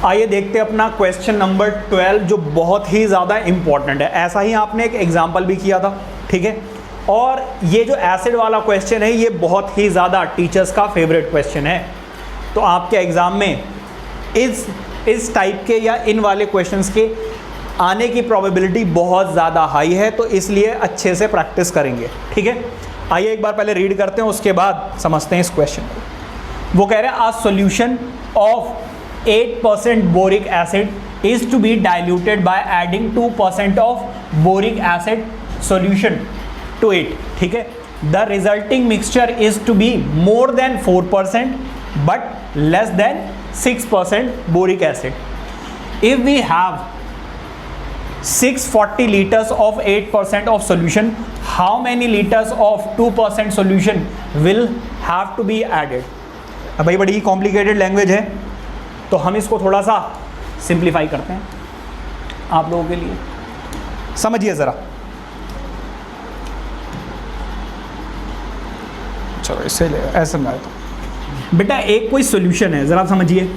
आइए देखते हैं अपना क्वेश्चन नंबर 12 जो बहुत ही ज़्यादा इंपॉर्टेंट है। ऐसा ही आपने एक एग्जाम्पल भी किया था, ठीक है। और ये जो एसिड वाला क्वेश्चन है ये बहुत ही ज़्यादा टीचर्स का फेवरेट क्वेश्चन है। तो आपके एग्ज़ाम में इस टाइप के या इन वाले क्वेश्चंस के आने की प्रोबेबिलिटी बहुत ज़्यादा हाई है, तो इसलिए अच्छे से प्रैक्टिस करेंगे, ठीक है। आइए एक बार पहले रीड करते हैं, उसके बाद समझते हैं इस क्वेश्चन को। वो कह रहे हैं आ solution of 8% boric acid is to be diluted by adding 2% of boric acid solution to it, ठीक है। The resulting mixture is to be more than 4% but less than 6% boric acid. If we have 640 liters of 8% of solution, how many liters of 2% solution will have to be added? अब भाई बड़ी complicated language है, तो हम इसको थोड़ा सा simplify करते हैं आप लोगों के लिए। समझिए ज़रा, चलो इससे ऐसे समझाए तो बेटा एक कोई सॉल्यूशन है, ज़रा समझिए।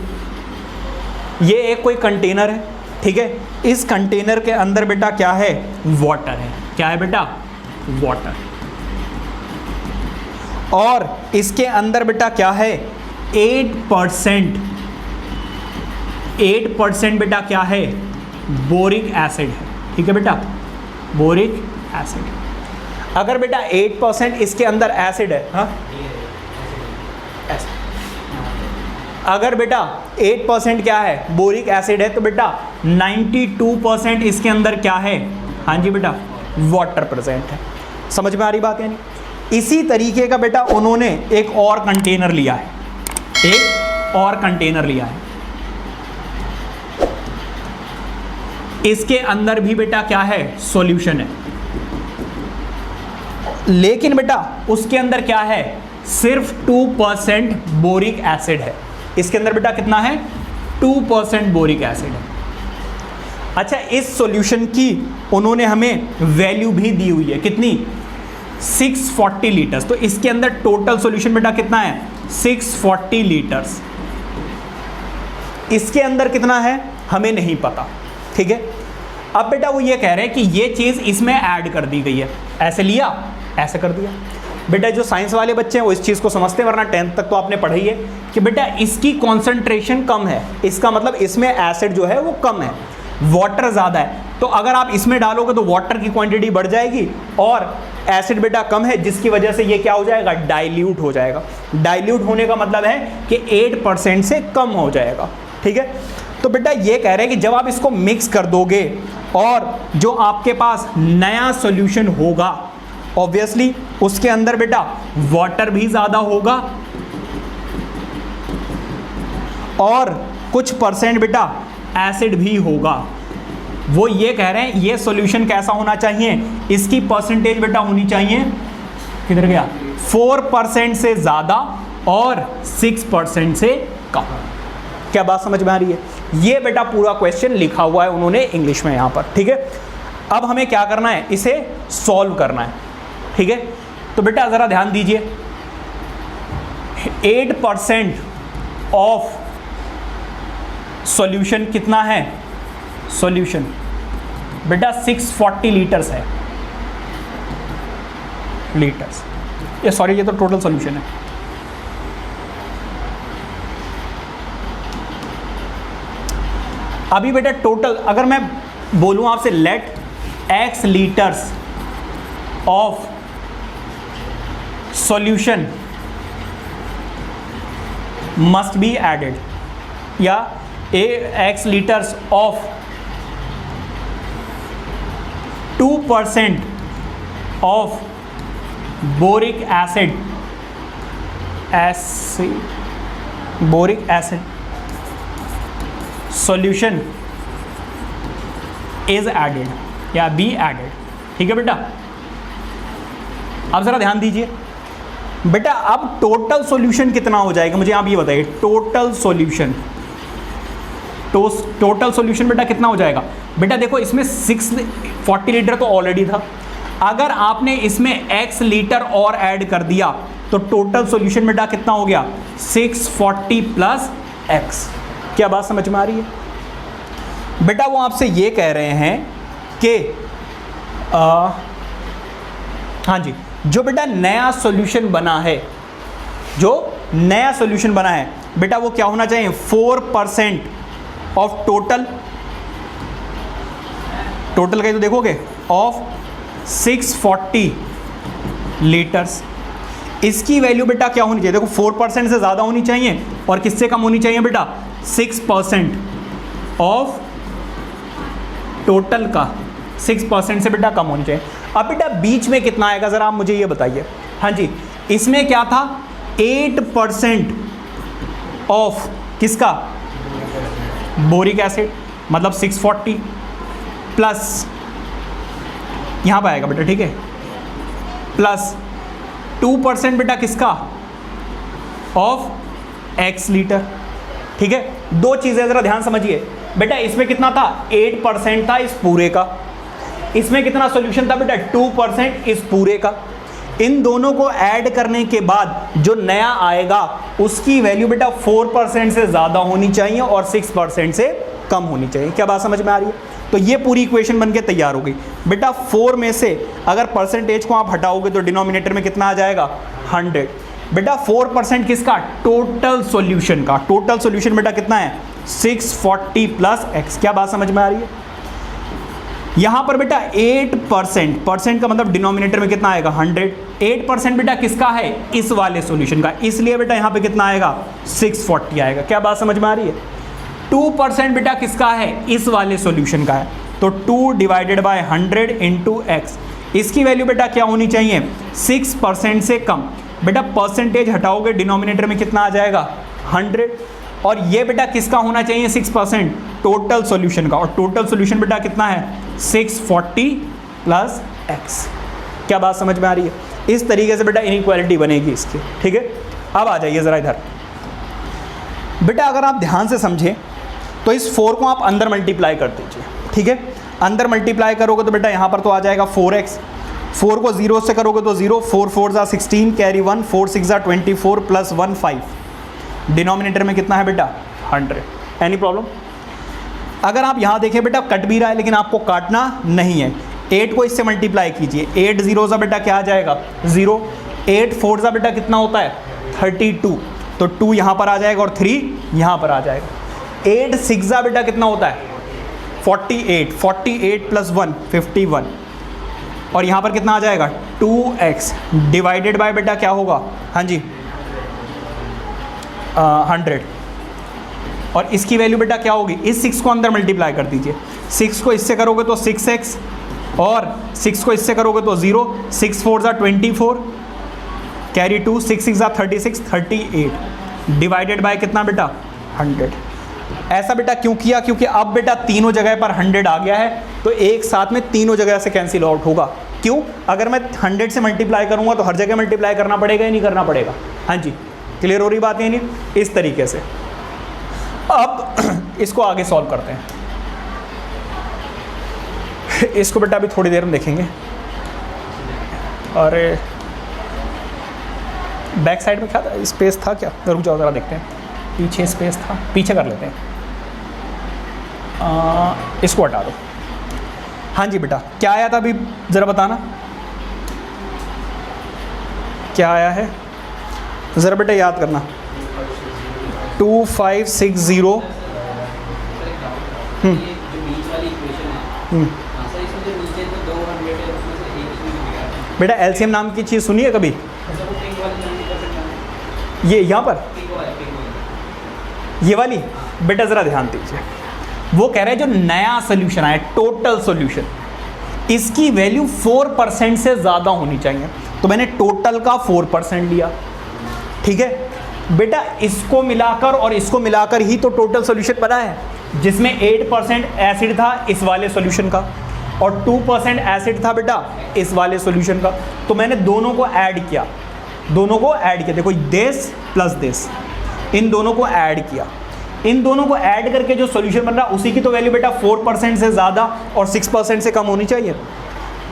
ये एक कोई कंटेनर है, ठीक है। इस कंटेनर के अंदर बेटा क्या है? वाटर है। क्या है बेटा? वाटर। और इसके अंदर बेटा क्या है? 8% बेटा क्या है? बोरिक एसिड है, ठीक है बेटा, बोरिक एसिड। अगर बेटा 8% इसके अंदर एसिड है, हाँ, अगर बेटा 8% क्या है? बोरिक एसिड है, तो बेटा 92% इसके अंदर क्या है? हाँ जी बेटा, वाटर प्रेजेंट है। समझ में आ रही बात? यानी इसी तरीके का बेटा उन्होंने एक और कंटेनर लिया है, एक और कंटेनर लिया है। इसके अंदर भी बेटा क्या है? सॉल्यूशन है। लेकिन बेटा उसके अंदर क्या है? सिर्फ 2% बोरिक एसिड है। इसके अंदर बेटा कितना है? 2% बोरिक एसिड है। अच्छा, इस सॉल्यूशन की उन्होंने हमें वैल्यू भी दी हुई है, कितनी? 640 लीटर्स। तो इसके अंदर टोटल सॉल्यूशन बेटा कितना है? 640 लीटर्स। इसके अंदर कितना है हमें नहीं पता, ठीक है। अब बेटा वो ये कह रहे हैं कि ये चीज़ इसमें ऐड कर दी गई है। ऐसे लिया, ऐसे कर दिया। बेटा जो साइंस वाले बच्चे हैं वो इस चीज़ को समझते हैं, वरना 10th तक तो आपने पढ़ी है कि बेटा इसकी कॉन्सेंट्रेशन कम है, इसका मतलब इसमें एसिड जो है वो कम है, वाटर ज़्यादा है। तो अगर आप इसमें डालोगे तो वाटर की क्वांटिटी बढ़ जाएगी और एसिड बेटा कम है, जिसकी वजह से ये क्या हो जाएगा? डाइल्यूट हो जाएगा। डाइल्यूट होने का मतलब है कि 8% से कम हो जाएगा, ठीक है। तो बेटा ये कह रहे हैं कि जब आप इसको मिक्स कर दोगे और जो आपके पास नया सॉल्यूशन होगा, ऑब्वियसली उसके अंदर बेटा वाटर भी ज़्यादा होगा और कुछ परसेंट बेटा एसिड भी होगा। वो ये कह रहे हैं ये सॉल्यूशन कैसा होना चाहिए? इसकी परसेंटेज बेटा होनी चाहिए, किधर गया? 4% से ज़्यादा और 6% से कम। क्या बात समझ में आ रही है? ये बेटा पूरा क्वेश्चन लिखा हुआ है उन्होंने इंग्लिश में यहाँ पर, ठीक है। अब हमें क्या करना है? इसे सॉल्व करना है, ठीक है। तो बेटा ज़रा ध्यान दीजिए, 8% ऑफ सॉल्यूशन कितना है? सॉल्यूशन बेटा 640 लीटर्स है, लीटर्स। ये सॉरी, ये तो टोटल सॉल्यूशन है। अभी बेटा टोटल अगर मैं बोलूं आपसे let x litres of solution must be added, या x litres of 2% of boric acid, boric acid solution is added या बी एडेड, ठीक है बेटा। अब जरा ध्यान दीजिए बेटा, अब टोटल सॉल्यूशन कितना हो जाएगा मुझे आप ये बताइए। टोटल सॉल्यूशन, टोटल सॉल्यूशन बेटा कितना हो जाएगा? बेटा देखो इसमें 640 लीटर तो ऑलरेडी था, अगर आपने इसमें x लीटर और ऐड कर दिया तो टोटल सॉल्यूशन बेटा कितना हो गया? 640 प्लस x। क्या बात समझ में आ रही है? बेटा वो आपसे ये कह रहे हैं कि हाँ जी, जो बेटा नया सॉल्यूशन बना है, जो नया सॉल्यूशन बना है बेटा वो क्या होना चाहिए, 4% ऑफ टोटल कहीं तो देखोगे ऑफ 640 लीटर्स। इसकी वैल्यू बेटा क्या होनी चाहिए, देखो 4% से ज़्यादा होनी चाहिए और किससे कम होनी चाहिए बेटा, 6% ऑफ टोटल का 6% से बेटा कम होनी चाहिए। अब बेटा बीच में कितना आएगा ज़रा आप मुझे ये बताइए। हाँ जी, इसमें क्या था, 8% ऑफ किसका, बोरिक एसिड, मतलब 640 प्लस यहाँ पर आएगा बेटा, ठीक है, प्लस 2% बेटा किसका, ऑफ एक्स लीटर। ठीक है, दो चीज़ें ज़रा ध्यान समझिए बेटा, इसमें कितना था, 8% था इस पूरे का, इसमें कितना सॉल्यूशन था बेटा, 2% इस पूरे का। इन दोनों को ऐड करने के बाद जो नया आएगा उसकी वैल्यू बेटा 4% से ज़्यादा होनी चाहिए और 6% से कम होनी चाहिए। क्या बात समझ में आ रही है? तो ये पूरी इक्वेशन बन के तैयार हो गई बेटा। 4 में से अगर परसेंटेज को आप हटाओगे तो डिनोमिनेटर में कितना आ जाएगा, 100। बेटा 4% किसका, टोटल सॉल्यूशन का। टोटल सॉल्यूशन बेटा कितना है, 640 प्लस एक्स। क्या बात समझ में आ रही है? यहां पर बेटा 8% का मतलब डिनोमिनेटर में कितना आएगा, 100। 8% बेटा किसका है, इस वाले सॉल्यूशन का, इसलिए बेटा यहां पे कितना आएगा, 640 आएगा। क्या बात समझ में आ रही है? 2% बेटा किसका है, इस वाले सॉल्यूशन का है, तो 2 डिवाइडेड बाय 100 इंटू एक्स। इसकी वैल्यू बेटा क्या होनी चाहिए, 6% से कम। बेटा परसेंटेज हटाओगे डिनोमिनेटर में कितना आ जाएगा, 100। और ये बेटा किसका होना चाहिए, 6%, टोटल सॉल्यूशन का। और टोटल सॉल्यूशन बेटा कितना है, 640 प्लस एक्स। क्या बात समझ में आ रही है? इस तरीके से बेटा इनइक्वालिटी बनेगी इसकी। ठीक है, अब आ जाइए ज़रा इधर बेटा। अगर आप ध्यान से समझें तो इस 4 को आप अंदर मल्टीप्लाई कर दीजिए। ठीक है, अंदर मल्टीप्लाई करोगे तो बेटा यहाँ पर तो आ जाएगा 4x। 4 को 0 से करोगे तो 0, 4 4 ज़ा 16, कैरी 1, 4 6 ज़ा 24 प्लस 1 5। डिनोमिनेटर में कितना है बेटा, 100। Any problem? अगर आप यहाँ देखें बेटा कट भी रहा है लेकिन आपको काटना नहीं है। 8 को इससे मल्टीप्लाई कीजिए, 8 0 ज़ा बेटा क्या आ जाएगा, 0। 8 4 ज़ा बेटा कितना होता है, 32, तो 2 यहाँ पर आ जाएगा और 3 यहाँ पर आ जाएगा। 8 6 ज़ा बेटा कितना होता है, 48, 48 प्लस 1 51, और यहाँ पर कितना आ जाएगा, 2x डिवाइडेड बाय बेटा क्या होगा, हाँ जी 100। और इसकी वैल्यू बेटा क्या होगी, इस 6 को अंदर मल्टीप्लाई कर दीजिए। 6 को इससे करोगे तो 6x, और 6 को इससे करोगे तो 0, 6 4 ज़ा 24, कैरी 2, 6 6 ज़ा 36, 38 डिवाइडेड बाय कितना बेटा, 100। ऐसा बेटा क्यों किया, क्योंकि अब बेटा तीनों जगह पर 100 आ गया है, तो एक साथ में तीनों जगह से कैंसिल आउट होगा। क्यों, अगर मैं 100 से मल्टीप्लाई करूंगा तो हर जगह मल्टीप्लाई करना पड़ेगा या नहीं करना पड़ेगा? हाँ जी, क्लियर हो रही बात है नहीं? इस तरीके से अब इसको आगे सॉल्व करते हैं। इसको बेटा अभी थोड़ी देर में देखेंगे। अरे बैक साइड में क्या था, स्पेस था क्या, रुक जाओ ज़रा देखते हैं। पीछे स्पेस था, पीछे कर लेते हैं, इसको हटा दो। हाँ जी बेटा, क्या आया था अभी ज़रा बताना, क्या आया है ज़रा बेटा याद करना। 2560 बेटा एलसीएम नाम की चीज़ सुनी है कभी? ये यहाँ पर ये वाली बेटा ज़रा ध्यान दीजिए। वो कह रहे हैं जो नया सोल्यूशन आया, टोटल सोल्यूशन, इसकी वैल्यू 4% से ज़्यादा होनी चाहिए। तो मैंने टोटल का 4% लिया। ठीक है बेटा, इसको मिलाकर और इसको मिलाकर ही तो टोटल सोल्यूशन बना है, जिसमें 8% एसिड था इस वाले सोल्यूशन का और 2% एसिड था बेटा इस वाले सोल्यूशन का। तो मैंने दोनों को ऐड किया, दोनों को ऐड किया। देखो दिस प्लस दिस, इन दोनों को ऐड किया। इन दोनों को ऐड करके जो सॉल्यूशन बन रहा है उसी की तो वैल्यू बेटा 4% से ज़्यादा और 6% से कम होनी चाहिए।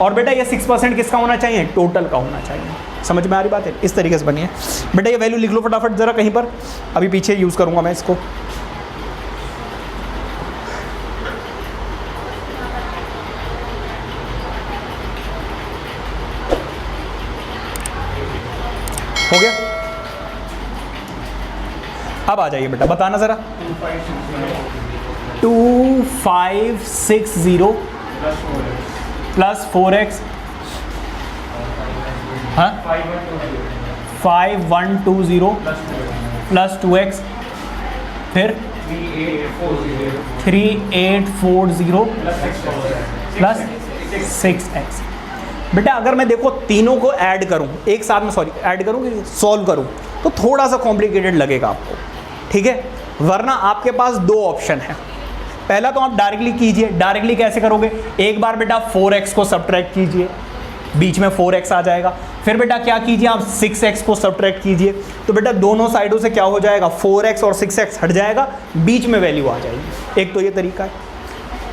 और बेटा ये 6% किसका होना चाहिए, टोटल का होना चाहिए। समझ में आ रही बात है? इस तरीके से बनी है बेटा। ये वैल्यू लिख लो फटाफट ज़रा कहीं पर, अभी पीछे यूज़ करूँगा मैं इसको। हो गया। अब आ जाइए बेटा, बताना ज़रा। 2560 प्लस 4x, हाँ 5120 प्लस 2x, फिर 3840 प्लस 6x। बेटा अगर मैं देखो तीनों को ऐड करूं एक साथ में, सॉरी ऐड करूं कि सॉल्व करूं, तो थोड़ा सा कॉम्प्लिकेटेड लगेगा आपको, ठीक है। वरना आपके पास दो ऑप्शन है। पहला तो आप डायरेक्टली कीजिए। डायरेक्टली कैसे करोगे? एक बार बेटा 4x को सब्ट्रैक्ट कीजिए, बीच में 4x आ जाएगा। फिर बेटा क्या कीजिए आप 6x को सब्ट्रैक्ट कीजिए, तो बेटा दोनों साइडों से क्या हो जाएगा, 4x और 6x हट जाएगा, बीच में वैल्यू आ जाएगी। एक तो ये तरीका है।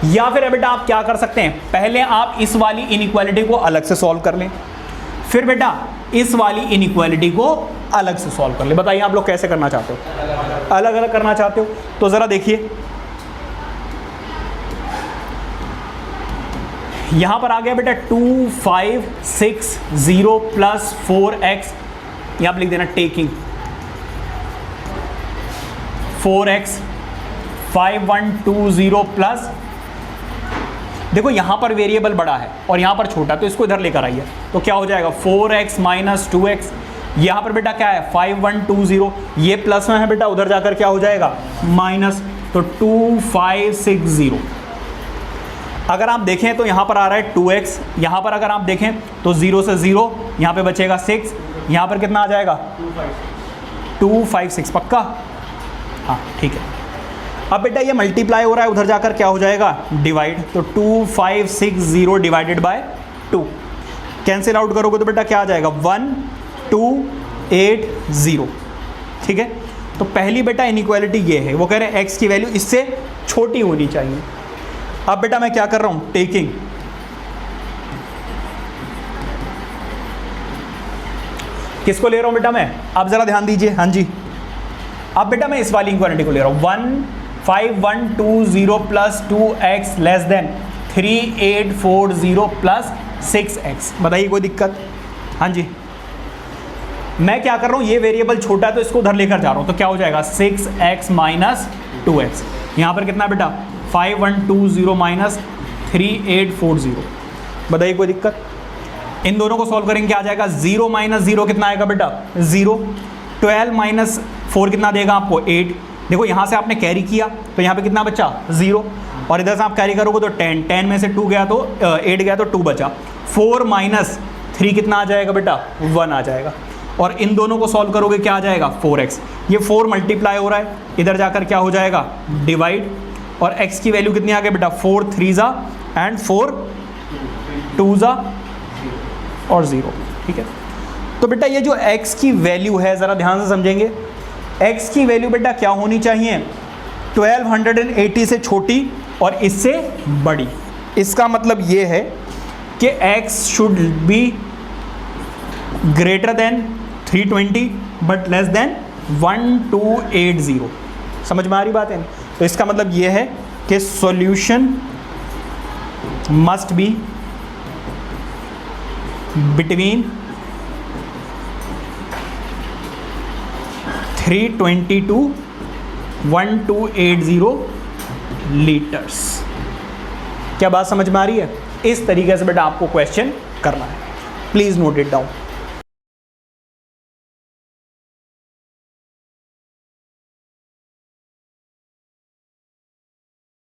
या फिर बेटा आप क्या कर सकते हैं, पहले आप इस वाली इनइक्वालिटी को अलग से सॉल्व कर लें, फिर बेटा इस वाली इनइक्वालिटी को अलग से सॉल्व कर लें। बताइए आप लोग कैसे करना चाहते हो? अलग अलग करना चाहते हो? तो ज़रा देखिए, यहां पर आ गया बेटा 2560 प्लस 4x, यहां पर लिख देना टेकिंग 4x, 5120 प्लस, देखो यहां पर वेरिएबल बड़ा है और यहां पर छोटा, तो इसको इधर लेकर आइए, तो क्या हो जाएगा 4x माइनस 2x। यहां पर बेटा क्या है 5120, ये प्लस में है बेटा, उधर जाकर क्या हो जाएगा माइनस, तो 2560। अगर आप देखें तो यहाँ पर आ रहा है 2x, यहाँ पर अगर आप देखें तो 0 से 0, यहाँ पे बचेगा 6, यहाँ पर कितना आ जाएगा 256, पक्का? हाँ ठीक है। अब बेटा ये मल्टीप्लाई हो रहा है, उधर जाकर क्या हो जाएगा डिवाइड, तो 2560 डिवाइडेड बाय 2, कैंसिल आउट करोगे तो बेटा क्या आ जाएगा 1280, ठीक है। तो पहली बेटा इनइक्वालिटी ये है, वो कह रहे हैं x की वैल्यू इससे छोटी होनी चाहिए। अब बेटा मैं क्या कर रहा हूं, टेकिंग किसको ले रहा हूं बेटा मैं, आप जरा ध्यान दीजिए, हाँ जी। अब बेटा मैं इस वाली इक्वालिटी को ले रहा हूं, 15120 plus 2x less than 3840 plus 6x। बताइए कोई दिक्कत? हाँ जी। मैं क्या कर रहा हूं, ये वेरिएबल छोटा है तो इसको उधर लेकर जा रहा हूं, तो क्या हो जाएगा 6x माइनस 2x। यहां पर कितना बेटा 5120 माइनस 3840। बताइए कोई दिक्कत? इन दोनों को सॉल्व करेंगे क्या आ जाएगा, 0 माइनस 0 कितना आएगा बेटा 0, 12 माइनस 4 कितना देगा आपको 8। देखो यहाँ से आपने कैरी किया तो यहाँ पे कितना बचा 0, और इधर से आप कैरी करोगे तो 10, 10 में से 2 गया तो 8 गया तो 2 बचा। 4 माइनस 3 कितना आ जाएगा बेटा 1 आ जाएगा, और इन दोनों को सॉल्व करोगे क्या आ जाएगा 4x। ये 4 मल्टीप्लाई हो रहा है, इधर जाकर क्या हो जाएगा डिवाइड, और x की वैल्यू कितनी आ गई बेटा 4 3 एंड 4 2 और 0, ठीक है। तो बेटा ये जो x की वैल्यू है ज़रा ध्यान से समझेंगे, x की वैल्यू बेटा क्या होनी चाहिए 1280 से छोटी और इससे बड़ी। इसका मतलब ये है कि x should be greater than 320 but less than 1280। समझ में आ रही बात है? तो इसका मतलब ये है कि solution must be between 320 to 1280 litres. क्या बात समझ में आ रही है? इस तरीके से बेटा आपको क्वेश्चन करना है, प्लीज नोट इट डाउन।